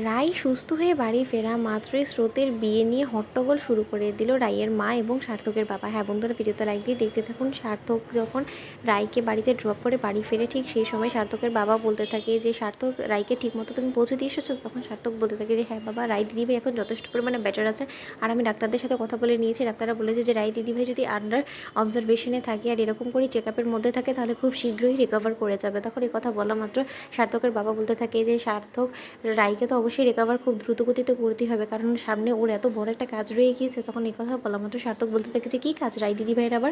রাই সুস্থ হয়ে বাড়ি ফেরা মাত্রই স্রোতের বিয়ে নিয়ে হট্টগোল শুরু করে দিল রাইয়ের মা এবং সার্থকের বাবা। হ্যাঁ বন্ধুরা, ভিডিওতে লাইক দিয়ে দেখতে থাকুন। সার্থক যখন রাইকে বাড়িতে ড্রপ করে বাড়ি ফেরে ঠিক সেই সময় সার্থকের বাবা বলতে থাকে যে সার্থক, রাইকে ঠিকমতো তুমি পৌঁছে দিয়ে এসেছো? তখন সার্থক বলতে থাকে যে হ্যাঁ বাবা, রাই দিদিভাই এখন যথেষ্ট পরিমাণে বেটার আছে। আর আমি ডাক্তারদের সাথে কথা বলে নিয়েছি, ডাক্তাররা বলেছে যে রাই দিদিভাই যদি আন্ডার অবজারভেশনে থাকে আর এরকম করে চেক আপের মধ্যে থাকে তাহলে খুব শীঘ্রই রিকভার করে যাবে। তখন এই কথা বলা মাত্র সার্থকের বাবা বলতে থাকে যে সার্থক, রাইকে তো অবশ্যই রিকভার খুব দ্রুত গতিতে করতেই হবে, কারণ সামনে ওর এত বড় একটা কাজ রয়ে গিয়েছে। তখন এই কথা বলা মাত্র সার্থক বলতে থাকে যে কী কাজ রাই দিদি ভাইয়ের আবার?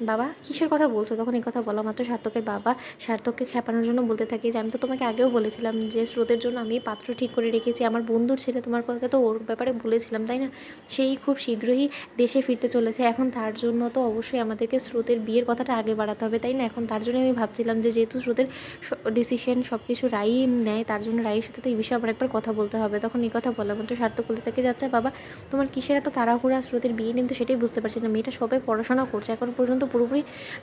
বাবা কিসের কথা বলছো? তখন এই কথা বলা মাত্র সার্থকের বাবা সার্থককে খেপানোর জন্য বলতে থাকে যে আমি তো তোমাকে আগেও বলেছিলাম যে স্রোতের জন্য আমি পাত্র ঠিক করে রেখেছি, আমার বন্ধুর ছেলে, তোমার কথা তো ওর ব্যাপারে বলেছিলাম তাই না? সেই খুব শীঘ্রই দেশে ফিরতে চলেছে, এখন তার জন্য তো অবশ্যই আমাদেরকে স্রোতের বিয়ের কথাটা আগে বাড়াতে হবে তাই না? এখন তার জন্য আমি ভাবছিলাম যে যেহেতু স্রোতের ডিসিশন সব কিছু রাই নেয়, তার জন্য রাইয়ের সাথে তো এই বিষয়ে আমার একবার কথা বলতে হবে। তখন এই কথা বলা মাত্র সার্থক বলতে থাকে যাচ্ছে বাবা, তোমার কিসের এত তাড়াহুড়া? স্রোতের বিয়ে কিন্তু সেটাই বুঝতে পারছি না। মেয়েটা সবাই পড়াশোনা করছে, এখন পর্যন্ত পুরোপুরি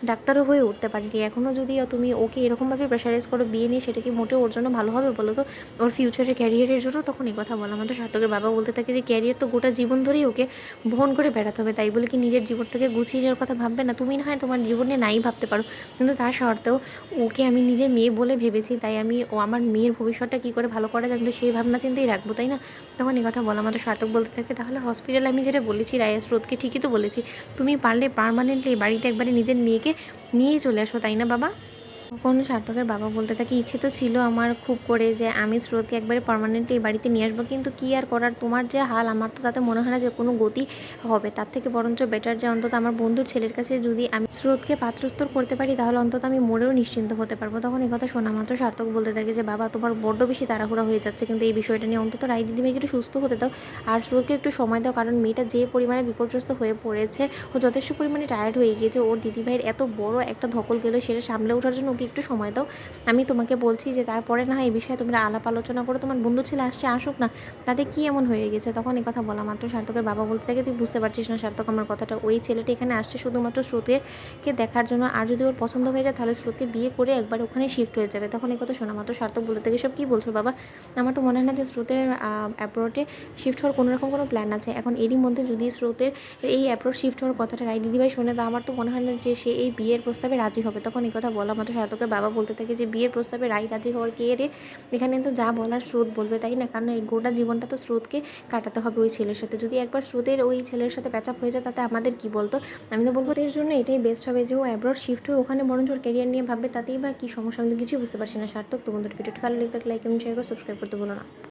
ডাক্তারও হয়ে উঠতে পারিনি, এখনও যদি তুমি ওকে এরকমভাবে প্রেশারাইজ করো বিয়ে নিয়ে, সেটা কি মোটেও ওর জন্য ভালো হবে বলো তো? ওর ফিউচারের ক্যারিয়ারের জন্য। তখন এই কথা বলা মাত্র সার্থকের বাবা বলতে থাকে যে ক্যারিয়ার তো গোটা জীবন ধরেই ওকে বহন করে বেড়াতে হবে, তাই বলে কি নিজের জীবনটাকে গুছিয়ে নেওয়ার কথা ভাববে না? তুমি না হয় তোমার জীবনে নাই ভাবতে পারো, কিন্তু তার সত্ত্বেও ওকে আমি নিজের মেয়ে বলে ভেবেছি, তাই আমি ও আমার মেয়ের ভবিষ্যৎটা কী করে ভালো করা যায় আমি তো সেই ভাবনা চিন্তেই রাখবো তাই না? তখন এই কথা বলা মাত্র সার্থক বলতে থাকে তাহলে হসপিটালে আমি যেটা বলেছি রায়া স্রোতকে, ঠিকই তো বলেছি, তুমি পারলে পার্মানেন্টলি বাড়িতে একবারে নিজের মেয়েকে নিয়েই চলে আসো তাই না বাবা? তখন সার্থকের বাবা বলতে থাকে ইচ্ছে তো ছিল আমার খুব করে যে আমি স্রোতকে একবারে পার্মানেন্টলি এই বাড়িতে নিয়ে আসবো, কিন্তু কী আর করার, তোমার যে হাল আমার তো তাতে মনে হয় না যে কোনো গতি হবে। তার থেকে বরঞ্চ বেটার যে অন্তত আমার বন্ধুর ছেলের কাছে যদি আমি স্রোতকে পাত্রস্থর করতে পারি তাহলে অন্তত আমি মরেও নিশ্চিন্ত হতে পারবো। তখন এই কথা শোনা মাত্র সার্থক বলতে থাকে যে বাবা তোমার বড্ড বেশি তাড়াহুড়া হয়ে যাচ্ছে, কিন্তু এই বিষয়টা নিয়ে অন্তত রাই দিদিভাইকে একটু সুস্থ হতে দাও আর স্রোতকে একটু সময় দাও, কারণ মেয়েটা যে পরিমাণে বিপর্যস্ত হয়ে পড়েছে, ও যথেষ্ট পরিমাণে টায়ার্ড হয়ে গিয়েছে, ওর দিদিভাইয়ের এত বড় একটা ধকল গেল, সেটা সামলে ওঠার জন্য ওকে একটু সময় দাও। আমি তোমাকে বলছি যে তারপরে না হয় এই বিষয়ে তোমরা আলাপ আলোচনা করো, তোমার বন্ধু ছেলে আসছে আসুক না, তাতে কী এমন হয়ে গেছে? তখন এই কথা বলা মাত্র সার্থকের বাবা বলতে থাকে তুই বুঝতে পারছিস না সার্থক আমার কথাটা, ওই ছেলেটা এখানে আসছে শুধুমাত্র স্রোতকে দেখার জন্য, আর যদি ওর পছন্দ হয়ে যায় তাহলে স্রোতকে বিয়ে করে একবার ওখানে শিফট হয়ে যাবে। তখন এই কথা শোনা মাত্র সার্থক বলতে থাকে সব কী বলছো বাবা? আমার তো মনে হয় না যে স্রোতের অ্যাব্রোডে শিফট হওয়ার কোনোরকম কোনো প্ল্যান আছে। এখন এরই মধ্যে যদি স্রোতের এই অ্যাব্রোড শিফট হওয়ার কথাটা রাই দিদিভাই শুনে, তো আমার তো মনে হয় না যে সে এই বিয়ের প্রস্তাবে রাজি হবে। তখন এই কথা বলা মাত্র সার্থকের বাবা বলতে থাকে যে বিয়ের প্রস্তাবে রাই রাজি হওয়ার কে রে? এখানে তো যা বলার স্রোত বলবে তাই না? কারণ এই গোটা জীবনটা তো স্রোতকে কাটাতে হবে ওই ছেলের সাথে, যদি একবার স্রোতের ওই ছেলের সাথে প্যাচ আপ হয়ে যায় তাতে আমাদের কি বলতো? আমি তো বলবো এর জন্য এটাই বেস্ট হবে যে ও অ্যাব্রড শিফট হয়ে ওখানে বরঞ্চ ওর ক্যারিয়ার নিয়ে ভাববে, তাতেই বা কী সমস্যা? আমি তো কিছুই বুঝতে পারছি না সার্থক। তো বন্ধুর ভিডিওটি ভালো লাগলে লাইক এবং শেয়ার করে সাবস্ক্রাইব করতে ভুলো না।